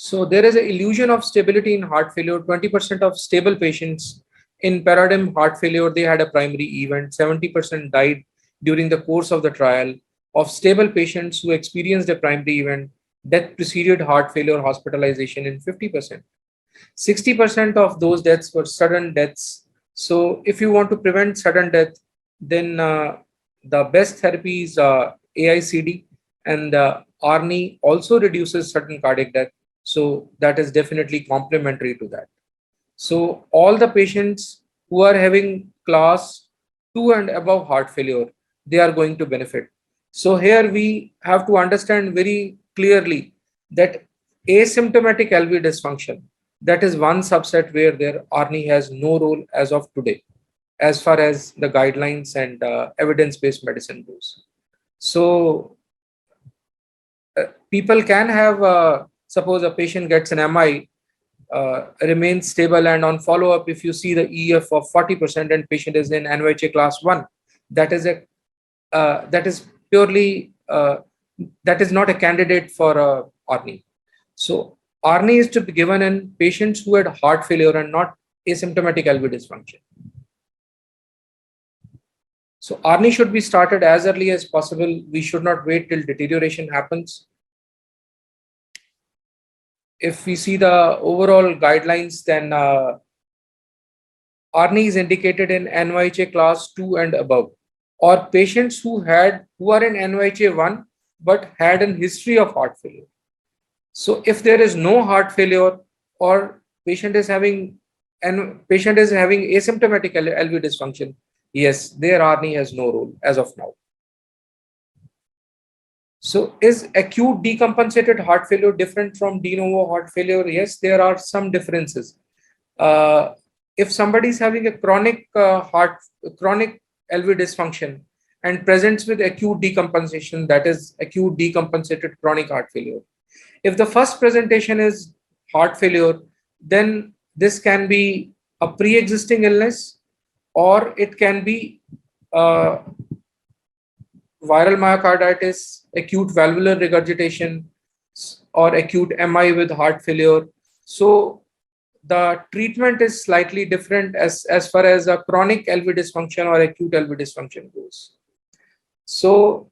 So there is an illusion of stability in heart failure. 20% of stable patients in paradigm heart failure, they had a primary event. 70% died during the course of the trial. Of stable patients who experienced a primary event, death preceded heart failure hospitalization in 50%. 60% of those deaths were sudden deaths. So if you want to prevent sudden death, then the best therapy is AICD, and ARNI also reduces sudden cardiac death. So that is definitely complementary to that. So all the patients who are having class 2 and above heart failure, they are going to benefit. So here we have to understand very clearly that asymptomatic LV dysfunction, that is one subset where their ARNI has no role as of today, as far as the guidelines and evidence-based medicine goes. So people can have, suppose a patient gets an MI, remains stable, and on follow-up, if you see the EF of 40% and patient is in NYHA class 1, that is a that is purely that is not a candidate for ARNI. So ARNI is to be given in patients who had heart failure and not asymptomatic LV dysfunction. So ARNI should be started as early as possible. We should not wait till deterioration happens. If we see the overall guidelines, then ARNI is indicated in NYHA class 2 and above, or patients who are in NYHA 1 but had a history of heart failure. So if there is no heart failure, or patient is having asymptomatic LV dysfunction, yes, their ARNI has no role as of now. So is acute decompensated heart failure different from de novo heart failure? Yes, there are some differences. If somebody is having a chronic LV dysfunction and presents with acute decompensation, that is acute decompensated chronic heart failure. If the first presentation is heart failure, then this can be a pre-existing illness, or it can be viral myocarditis, acute valvular regurgitation, or acute MI with heart failure. So the treatment is slightly different as far as a chronic LV dysfunction or acute LV dysfunction goes. So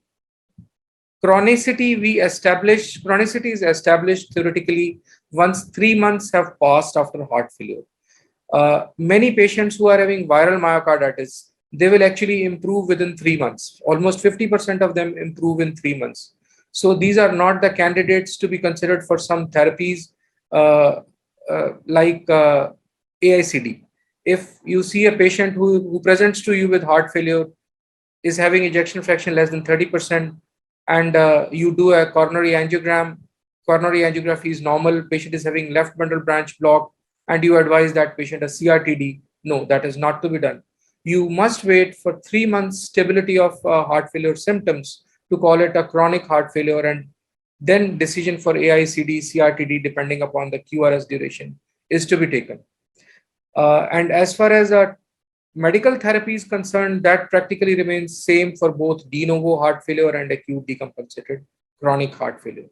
chronicity is established theoretically once 3 months have passed after heart failure. Many patients who are having viral myocarditis, they will actually improve within 3 months. Almost 50% of them improve in 3 months. So these are not the candidates to be considered for some therapies like AICD. If you see a patient who presents to you with heart failure, is having ejection fraction less than 30%, and you do a coronary angiogram, coronary angiography is normal, patient is having left bundle branch block, and you advise that patient a CRTD, no, that is not to be done. You must wait for 3 months stability of heart failure symptoms to call it a chronic heart failure, and then decision for AICD, CRTD, depending upon the QRS duration, is to be taken. And as far as medical therapy is concerned, that practically remains same for both de novo heart failure and acute decompensated chronic heart failure.